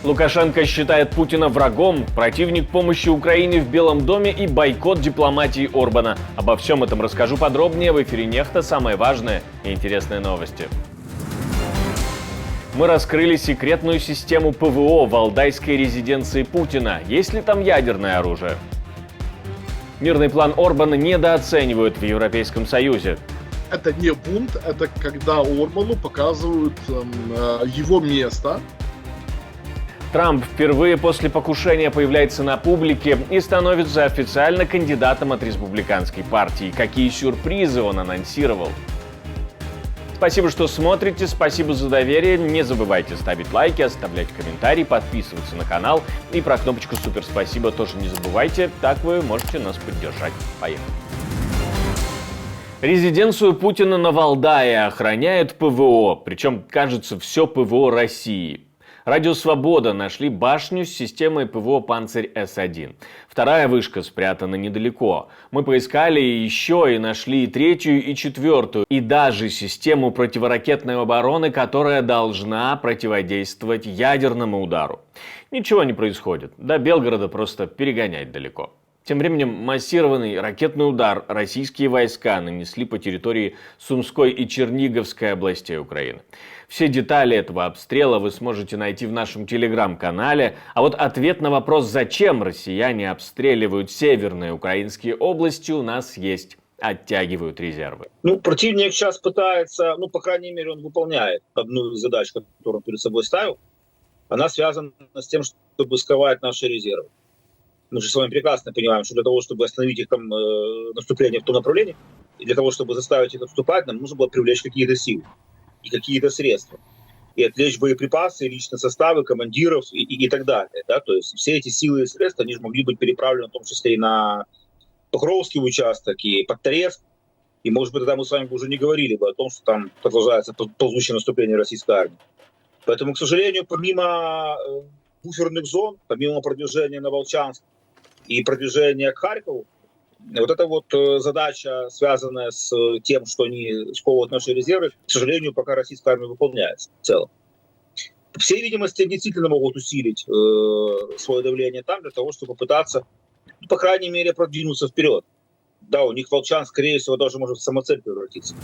Лукашенко считает Путина врагом, противник помощи Украине в Белом доме и бойкот дипломатии Орбана. Обо всем этом расскажу подробнее в эфире Нехта. Самые важные и интересные новости. Мы раскрыли секретную систему ПВО в валдайской резиденции Путина. Есть ли там ядерное оружие? Мирный план Орбана недооценивают в Европейском Союзе. Это не бунт, это когда Орбану показывают его место. Трамп впервые после покушения появляется на публике и становится официально кандидатом от республиканской партии. Какие сюрпризы он анонсировал? Спасибо, что смотрите, спасибо за доверие. Не забывайте ставить лайки, оставлять комментарии, подписываться на канал. И про кнопочку «Супер спасибо» тоже не забывайте, так вы можете нас поддержать. Поехали. Резиденцию Путина на Валдае охраняет ПВО, причем, кажется, все ПВО России. Радио «Свобода» нашли башню с системой ПВО «Панцирь-С-1». Вторая вышка спрятана недалеко. Мы поискали еще и нашли и третью, и четвертую. И даже систему противоракетной обороны, которая должна противодействовать ядерному удару. Ничего не происходит. До Белгорода просто перегонять далеко. Тем временем массированный ракетный удар российские войска нанесли по территории Сумской и Черниговской областей Украины. Все детали этого обстрела вы сможете найти в нашем телеграм-канале. А вот ответ на вопрос, зачем россияне обстреливают северные украинские области, у нас есть. Оттягивают резервы. Противник сейчас пытается, по крайней мере, он выполняет одну из задач, которую он перед собой ставил. Она связана с тем, чтобы сковать наши резервы. Мы же с вами прекрасно понимаем, что для того, чтобы остановить их наступление в том направлении, и для того, чтобы заставить их отступать, нам нужно было привлечь какие-то силы и какие-то средства. И отвлечь боеприпасы, личные составы, командиров и так далее. Да? То есть все эти силы и средства, они же могли быть переправлены в том числе и на Покровский участок, и под Торецк. И, может быть, тогда мы с вами уже не говорили бы о том, что там продолжается ползущее наступление российской армии. Поэтому, к сожалению, помимо буферных зон, помимо продвижения на Волчанск и продвижения к Харькову, вот эта вот задача, связанная с тем, что они сковывают наши резервы, к сожалению, пока российская армия выполняется в целом. По всей видимости, они действительно могут усилить свое давление там для того, чтобы попытаться, по крайней мере, продвинуться вперед. Да, у них Волчанск, скорее всего, даже может в самоцель превратиться.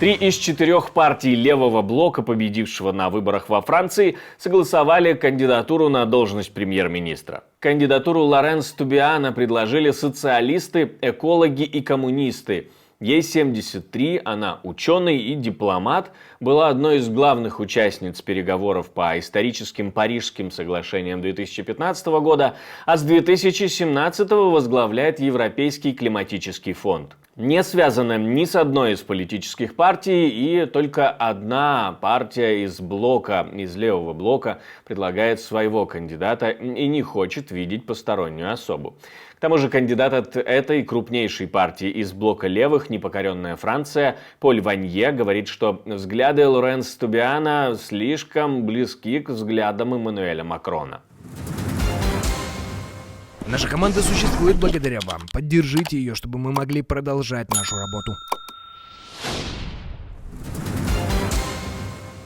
3 из 4 партий левого блока, победившего на выборах во Франции, согласовали кандидатуру на должность премьер-министра. Кандидатуру Лоренс Тубиана предложили социалисты, экологи и коммунисты. Ей 73, она ученый и дипломат, была одной из главных участниц переговоров по историческим Парижским соглашениям 2015 года, а с 2017 возглавляет Европейский климатический фонд. Не связана ни с одной из политических партий, и только одна партия из левого блока предлагает своего кандидата и не хочет видеть постороннюю особу. К тому же кандидат от этой крупнейшей партии из блока левых, непокоренная Франция, Поль Ванье, говорит, что взгляды Лоренс Тубиана слишком близки к взглядам Эммануэля Макрона. Наша команда существует благодаря вам. Поддержите ее, чтобы мы могли продолжать нашу работу.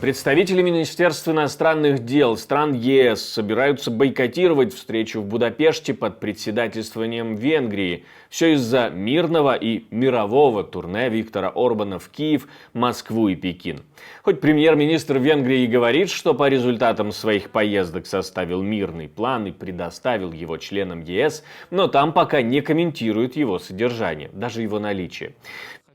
Представители Министерства иностранных дел стран ЕС собираются бойкотировать встречу в Будапеште под председательствованием Венгрии. Все из-за мирного и мирового турне Виктора Орбана в Киев, Москву и Пекин. Хоть премьер-министр Венгрии и говорит, что по результатам своих поездок составил мирный план и предоставил его членам ЕС, но там пока не комментирует его содержание, даже его наличие.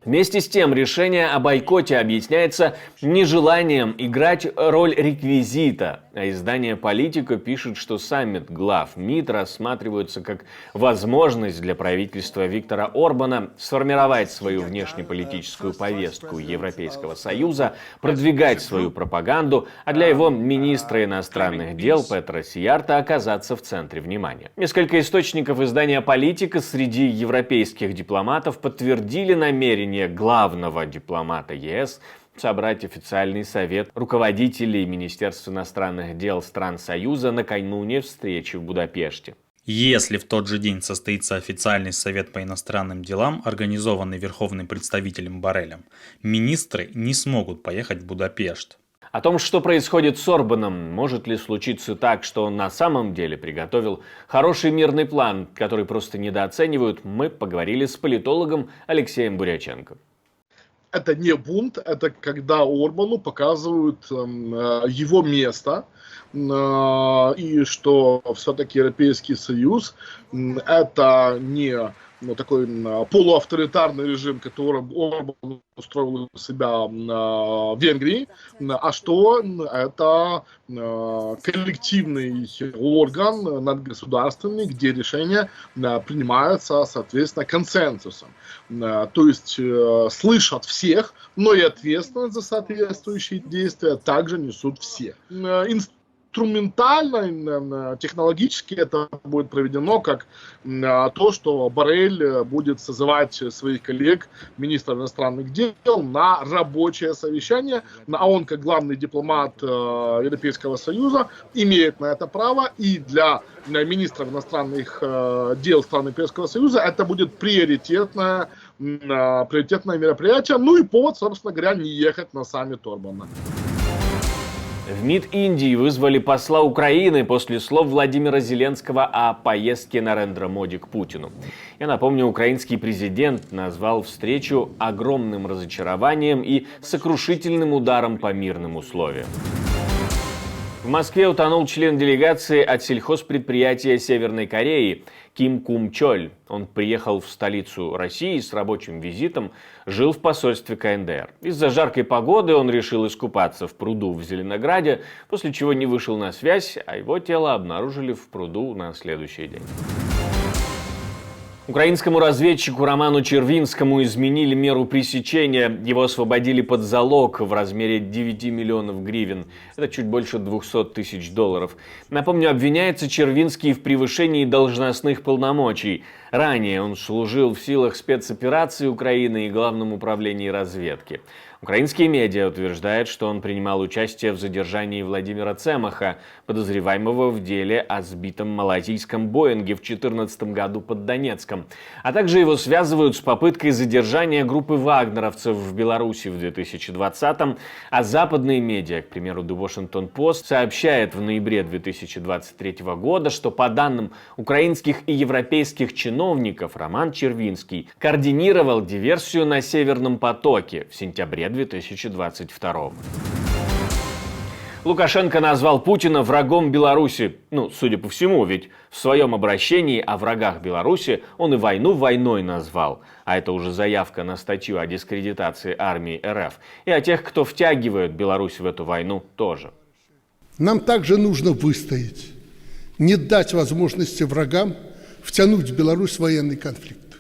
Вместе с тем, решение о бойкоте объясняется нежеланием играть роль реквизита. А издание «Политика» пишет, что саммит глав МИД рассматривается как возможность для правительства Виктора Орбана сформировать свою внешнеполитическую повестку Европейского Союза, продвигать свою пропаганду, а для его министра иностранных дел Петра Сиярта оказаться в центре внимания. Несколько источников издания «Политика» среди европейских дипломатов подтвердили намерение главного дипломата ЕС собрать официальный совет руководителей Министерства иностранных дел стран Союза накануне встречи в Будапеште. Если в тот же день состоится официальный совет по иностранным делам, организованный верховным представителем Борреллем, министры не смогут поехать в Будапешт. О том, что происходит с Орбаном, может ли случиться так, что он на самом деле приготовил хороший мирный план, который просто недооценивают, мы поговорили с политологом Алексеем Буряченко. Это не бунт, это когда Орбану показывают его место, и что все-таки Европейский Союз это не такой полуавторитарный режим, который Орбан устроил себя в Венгрии, а что это коллективный орган надгосударственный, где решения принимаются, соответственно, консенсусом. То есть слышат всех, но и ответственность за соответствующие действия также несут все. Инструментально, технологически это будет проведено как то, что Боррель будет созывать своих коллег, министров иностранных дел, на рабочее совещание, а он, как главный дипломат Европейского Союза, имеет на это право, и для министров иностранных дел стран Европейского Союза это будет приоритетное мероприятие, ну и повод, собственно говоря, не ехать на саммит Орбана. В МИД Индии вызвали посла Украины после слов Владимира Зеленского о поездке Нарендра Моди к Путину. Я напомню, украинский президент назвал встречу огромным разочарованием и сокрушительным ударом по мирным условиям. В Москве утонул член делегации от сельхозпредприятия Северной Кореи Ким Кум Чоль. Он приехал в столицу России с рабочим визитом, жил в посольстве КНДР. Из-за жаркой погоды он решил искупаться в пруду в Зеленограде, после чего не вышел на связь, а его тело обнаружили в пруду на следующий день. Украинскому разведчику Роману Червинскому изменили меру пресечения. Его освободили под залог в размере 9 миллионов гривен. Это чуть больше 200 тысяч долларов. Напомню, обвиняется Червинский в превышении должностных полномочий. Ранее он служил в силах спецоперации Украины и Главном управлении разведки. Украинские медиа утверждают, что он принимал участие в задержании Владимира Цемаха, подозреваемого в деле о сбитом малайзийском Боинге в 2014 году под Донецком. А также его связывают с попыткой задержания группы вагнеровцев в Беларуси в 2020-м. А западные медиа, к примеру, The Washington Post, сообщает в ноябре 2023 года, что по данным украинских и европейских чиновников, Роман Червинский координировал диверсию на Северном потоке в сентябре 2022. Лукашенко назвал Путина врагом Беларуси. Судя по всему, ведь в своем обращении о врагах Беларуси он и войну войной назвал. А это уже заявка на статью о дискредитации армии РФ. И о тех, кто втягивает Беларусь в эту войну, тоже. Нам также нужно выстоять, не дать возможности врагам втянуть в Беларусь в военный конфликт.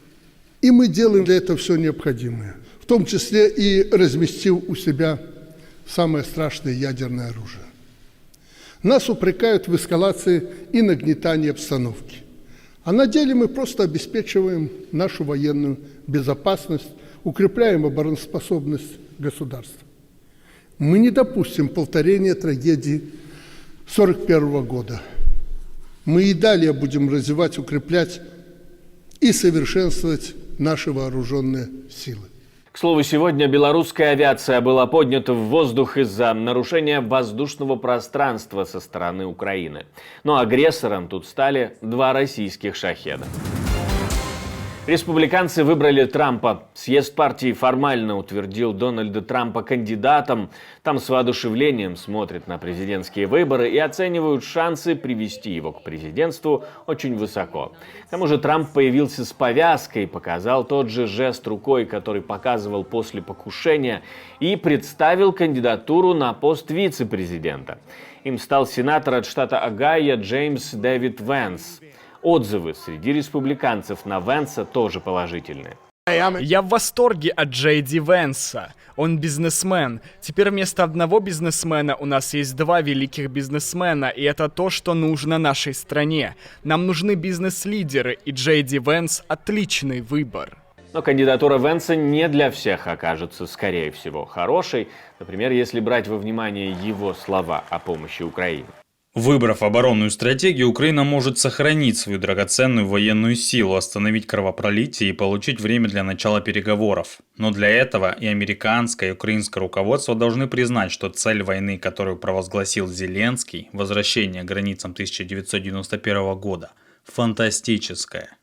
И мы делаем для этого все необходимое, в том числе и разместив у себя самое страшное ядерное оружие. Нас упрекают в эскалации и нагнетании обстановки. А на деле мы просто обеспечиваем нашу военную безопасность, укрепляем обороноспособность государства. Мы не допустим повторения трагедии 1941 года. Мы и далее будем развивать, укреплять и совершенствовать наши вооруженные силы. К слову, сегодня белорусская авиация была поднята в воздух из-за нарушения воздушного пространства со стороны Украины. Но агрессором тут стали два российских шахеда. Республиканцы выбрали Трампа. Съезд партии формально утвердил Дональда Трампа кандидатом. Там с воодушевлением смотрят на президентские выборы и оценивают шансы привести его к президентству очень высоко. К тому же Трамп появился с повязкой, показал тот же жест рукой, который показывал после покушения, и представил кандидатуру на пост вице-президента. Им стал сенатор от штата Огайо Джеймс Дэвид Венс. Отзывы среди республиканцев на Венса тоже положительные. Я в восторге от Джей Ди Венса. Он бизнесмен. Теперь вместо одного бизнесмена у нас есть два великих бизнесмена, и это то, что нужно нашей стране. Нам нужны бизнес-лидеры, и Джей Ди Венс – отличный выбор. Но кандидатура Венса не для всех окажется, скорее всего, хорошей. Например, если брать во внимание его слова о помощи Украине. Выбрав оборонную стратегию, Украина может сохранить свою драгоценную военную силу, остановить кровопролитие и получить время для начала переговоров. Но для этого и американское, и украинское руководство должны признать, что цель войны, которую провозгласил Зеленский, возвращение к границам 1991 года, фантастическая.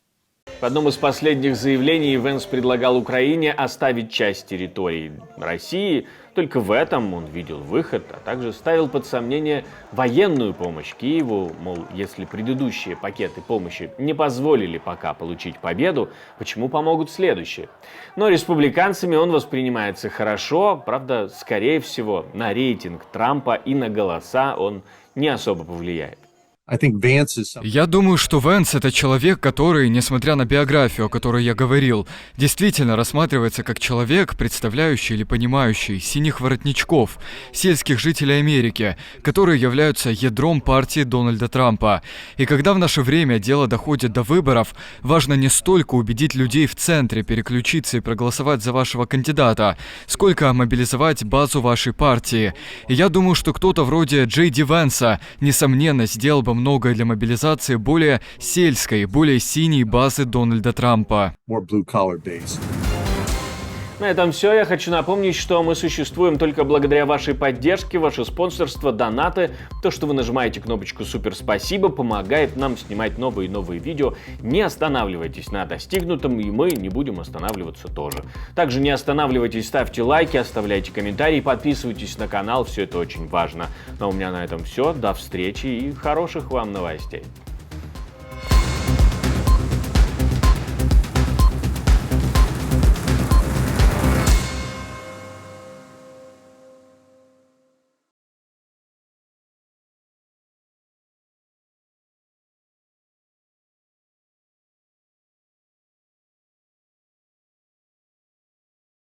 В одном из последних заявлений Венс предлагал Украине оставить часть территорий России. Только в этом он видел выход, а также ставил под сомнение военную помощь Киеву. Мол, если предыдущие пакеты помощи не позволили пока получить победу, почему помогут следующие? Но республиканцами он воспринимается хорошо, правда, скорее всего, на рейтинг Трампа и на голоса он не особо повлияет. Я думаю, что Венс — это человек, который, несмотря на биографию, о которой я говорил, действительно рассматривается как человек, представляющий или понимающий синих воротничков, сельских жителей Америки, которые являются ядром партии Дональда Трампа. И когда в наше время дело доходит до выборов, важно не столько убедить людей в центре переключиться и проголосовать за вашего кандидата, сколько мобилизовать базу вашей партии. И я думаю, что кто-то вроде Джей Ди Венса, несомненно, сделал бы многое для мобилизации более сельской, более синей базы Дональда Трампа. На этом все. Я хочу напомнить, что мы существуем только благодаря вашей поддержке, ваше спонсорство, донаты. То, что вы нажимаете кнопочку «Супер спасибо», помогает нам снимать новые и новые видео. Не останавливайтесь на достигнутом, и мы не будем останавливаться тоже. Также не останавливайтесь, ставьте лайки, оставляйте комментарии, подписывайтесь на канал, все это очень важно. Но у меня на этом все. До встречи и хороших вам новостей.